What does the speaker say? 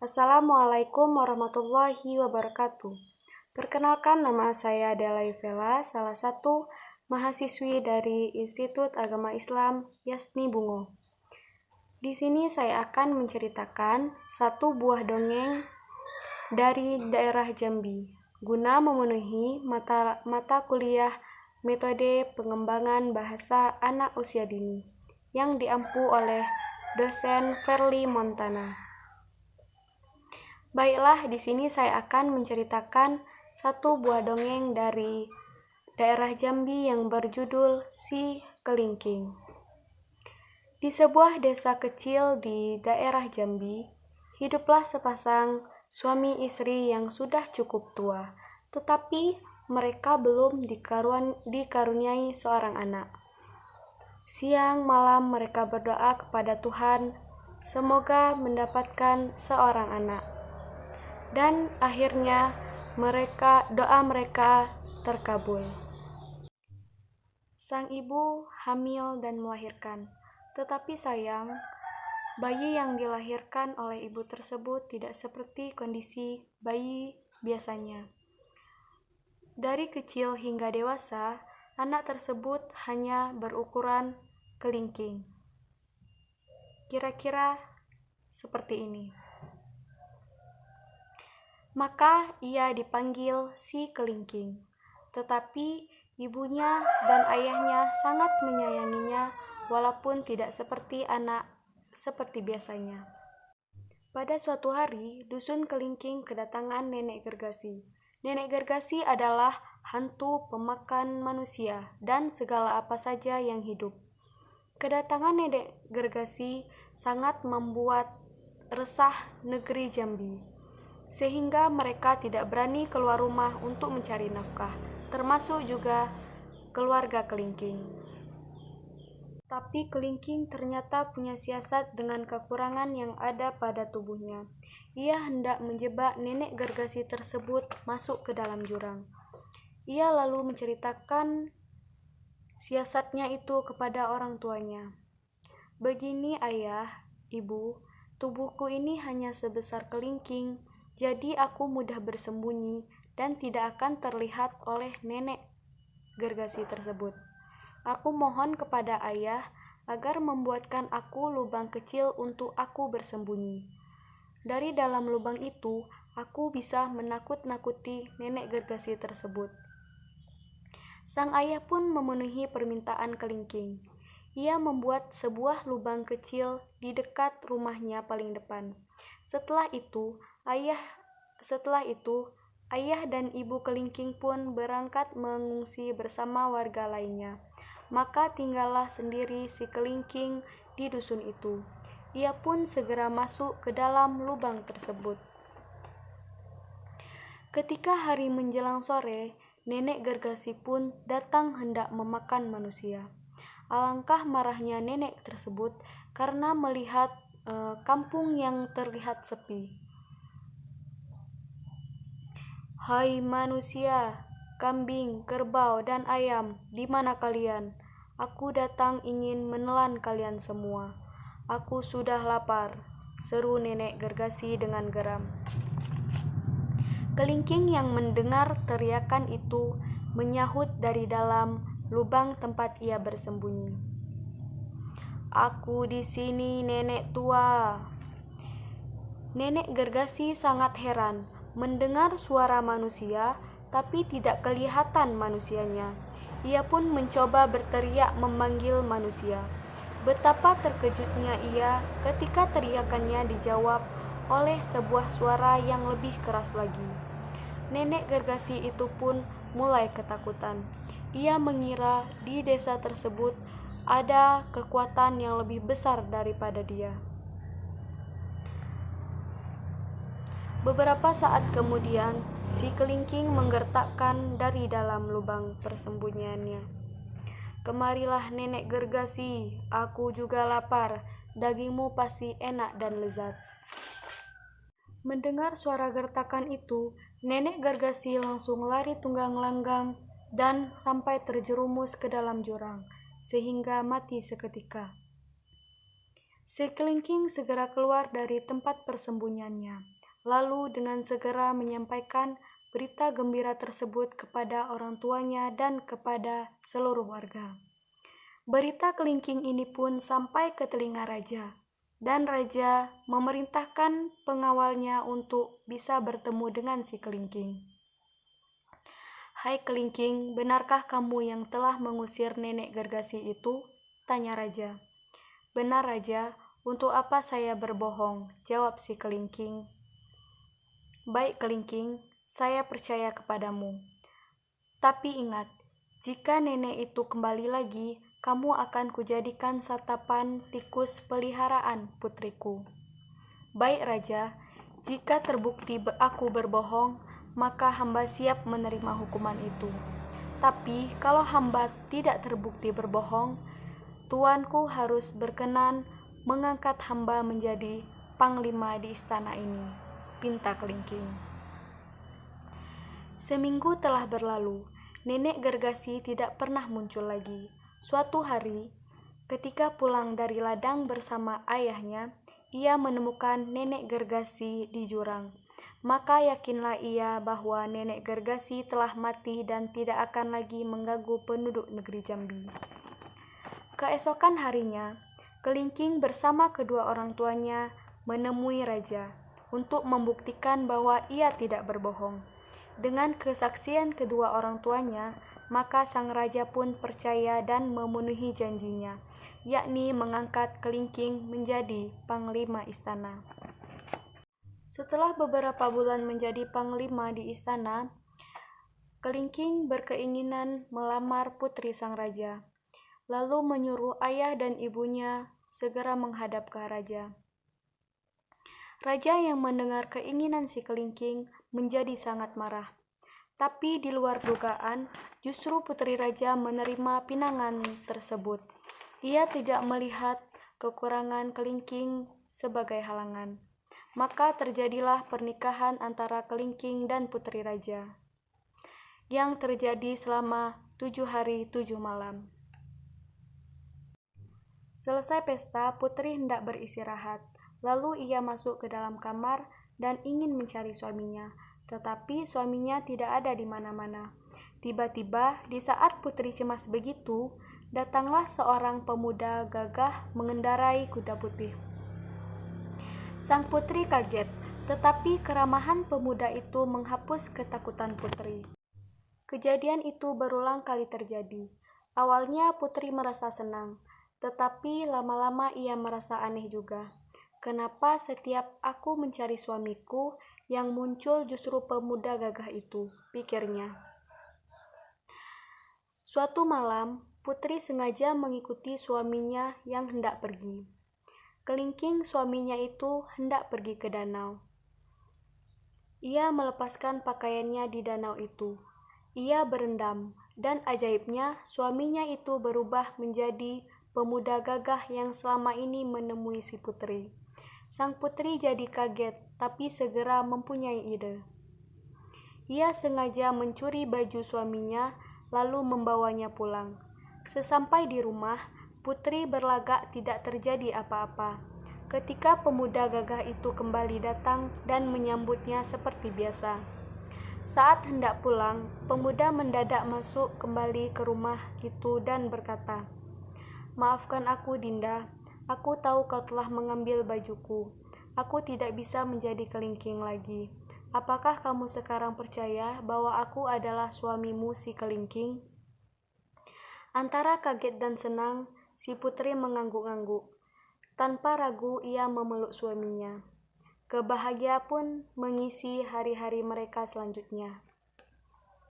Assalamualaikum warahmatullahi wabarakatuh. Perkenalkan, nama saya Delay Vela, salah satu mahasiswi dari Institut Agama Islam Yasni Bungo. Di sini saya akan menceritakan satu buah dongeng dari daerah Jambi guna memenuhi mata kuliah metode pengembangan bahasa anak usia dini yang diampu oleh dosen Verly Montana. Baiklah, di sini saya akan menceritakan satu buah dongeng dari daerah Jambi yang berjudul Si Kelingking. Di sebuah desa kecil di daerah Jambi, hiduplah sepasang suami istri yang sudah cukup tua, tetapi mereka belum dikaruniai seorang anak. Siang malam mereka berdoa kepada Tuhan, semoga mendapatkan seorang anak. Dan akhirnya doa mereka terkabul. Sang ibu hamil dan melahirkan, tetapi sayang, bayi yang dilahirkan oleh ibu tersebut tidak seperti kondisi bayi biasanya. Dari kecil hingga dewasa, anak tersebut hanya berukuran kelingking. Kira-kira seperti ini. Maka ia dipanggil Si Kelingking. Tetapi ibunya dan ayahnya sangat menyayanginya walaupun tidak seperti anak seperti biasanya. Pada suatu hari, dusun Kelingking kedatangan Nenek Gergasi. Nenek Gergasi adalah hantu pemakan manusia dan segala apa saja yang hidup. Kedatangan Nenek Gergasi sangat membuat resah negeri Jambi, sehingga mereka tidak berani keluar rumah untuk mencari nafkah, termasuk juga keluarga Kelingking. Tapi Kelingking ternyata punya siasat dengan kekurangan yang ada pada tubuhnya. Ia hendak menjebak Nenek Gergasi tersebut masuk ke dalam jurang. Ia lalu menceritakan siasatnya itu kepada orang tuanya. Begini ayah, ibu, tubuhku ini hanya sebesar kelingking, jadi aku mudah bersembunyi dan tidak akan terlihat oleh Nenek Gergasi tersebut. Aku mohon kepada ayah agar membuatkan aku lubang kecil untuk aku bersembunyi. Dari dalam lubang itu, aku bisa menakut-nakuti Nenek Gergasi tersebut. Sang ayah pun memenuhi permintaan Kelingking. Ia membuat sebuah lubang kecil di dekat rumahnya paling depan. Setelah itu, ayah dan ibu Kelingking pun berangkat mengungsi bersama warga lainnya. Maka tinggallah sendiri Si Kelingking di dusun itu. Ia pun segera masuk ke dalam lubang tersebut. Ketika hari menjelang sore, Nenek Gergasi pun datang hendak memakan manusia. Alangkah marahnya nenek tersebut karena melihat kampung yang terlihat sepi. Hai manusia, kambing, kerbau, dan ayam, di mana kalian? Aku datang ingin menelan kalian semua. Aku sudah lapar, seru Nenek Gergasi dengan geram. Kelingking yang mendengar teriakan itu menyahut dari dalam lubang tempat ia bersembunyi. Aku di sini, nenek tua. Nenek Gergasi sangat heran mendengar suara manusia, tapi tidak kelihatan manusianya. Ia pun mencoba berteriak memanggil manusia. Betapa terkejutnya ia ketika teriakannya dijawab oleh sebuah suara yang lebih keras lagi. Nenek Gergasi itu pun mulai ketakutan. Ia mengira di desa tersebut ada kekuatan yang lebih besar daripada dia. Beberapa saat kemudian, Si Kelingking menggertakkan dari dalam lubang persembunyiannya. Kemarilah Nenek Gergasi, aku juga lapar, dagingmu pasti enak dan lezat. Mendengar suara gertakan itu, Nenek Gergasi langsung lari tunggang-langgang dan sampai terjerumus ke dalam jurang, sehingga mati seketika. Si kelingking segera keluar dari tempat persembunyiannya, lalu dengan segera menyampaikan berita gembira tersebut kepada orang tuanya dan kepada seluruh warga. Berita kelingking ini pun sampai ke telinga raja, dan raja memerintahkan pengawalnya untuk bisa bertemu dengan si kelingking. "Hai kelingking, benarkah kamu yang telah mengusir nenek Gergasi itu?" tanya raja. "Benar raja, untuk apa saya berbohong?" jawab si kelingking. "Baik kelingking, saya percaya kepadamu. Tapi ingat, jika nenek itu kembali lagi, kamu akan kujadikan santapan tikus peliharaan putriku." "Baik raja, jika terbukti aku berbohong, maka hamba siap menerima hukuman itu. Tapi kalau hamba tidak terbukti berbohong, tuanku harus berkenan mengangkat hamba menjadi panglima di istana ini," pinta kelingking. Seminggu telah berlalu, nenek Gergasi tidak pernah muncul lagi. Suatu hari, ketika pulang dari ladang bersama ayahnya, ia menemukan nenek Gergasi di jurang. Maka yakinlah ia bahwa nenek Gergasi telah mati dan tidak akan lagi mengganggu penduduk negeri Jambi. Keesokan harinya, kelingking bersama kedua orang tuanya menemui raja untuk membuktikan bahwa ia tidak berbohong. Dengan kesaksian kedua orang tuanya, maka sang raja pun percaya dan memenuhi janjinya, yakni mengangkat kelingking menjadi panglima istana. Setelah beberapa bulan menjadi panglima di istana, kelingking berkeinginan melamar putri sang raja, lalu menyuruh ayah dan ibunya segera menghadap ke raja. Raja yang mendengar keinginan si kelingking menjadi sangat marah. Tapi di luar dugaan, justru putri raja menerima pinangan tersebut. Ia tidak melihat kekurangan kelingking sebagai halangan. Maka terjadilah pernikahan antara kelingking dan putri raja, yang terjadi selama 7 hari 7 malam. Selesai pesta, putri hendak beristirahat. Lalu ia masuk ke dalam kamar dan ingin mencari suaminya, tetapi suaminya tidak ada di mana-mana. Tiba-tiba, di saat putri cemas begitu, datanglah seorang pemuda gagah mengendarai kuda putih. Sang putri kaget, tetapi keramahan pemuda itu menghapus ketakutan putri. Kejadian itu berulang kali terjadi. Awalnya putri merasa senang, tetapi lama-lama ia merasa aneh juga. Kenapa setiap aku mencari suamiku, yang muncul justru pemuda gagah itu, pikirnya. Suatu malam, putri sengaja mengikuti suaminya yang hendak pergi. Kelingking suaminya itu hendak pergi ke danau. Ia melepaskan pakaiannya di danau itu. Ia berendam, dan ajaibnya suaminya itu berubah menjadi pemuda gagah yang selama ini menemui si putri. Sang putri jadi kaget, tapi segera mempunyai ide. Ia sengaja mencuri baju suaminya, lalu membawanya pulang. Sesampai di rumah, putri berlagak tidak terjadi apa-apa. Ketika pemuda gagah itu kembali datang dan menyambutnya seperti biasa. Saat hendak pulang, pemuda mendadak masuk kembali ke rumah itu dan berkata, "Maafkan aku, Dinda. Aku tahu kau telah mengambil bajuku. Aku tidak bisa menjadi kelingking lagi. Apakah kamu sekarang percaya bahwa aku adalah suamimu si kelingking?" Antara kaget dan senang, si putri mengangguk-angguk. Tanpa ragu ia memeluk suaminya. Kebahagiaan pun mengisi hari-hari mereka selanjutnya.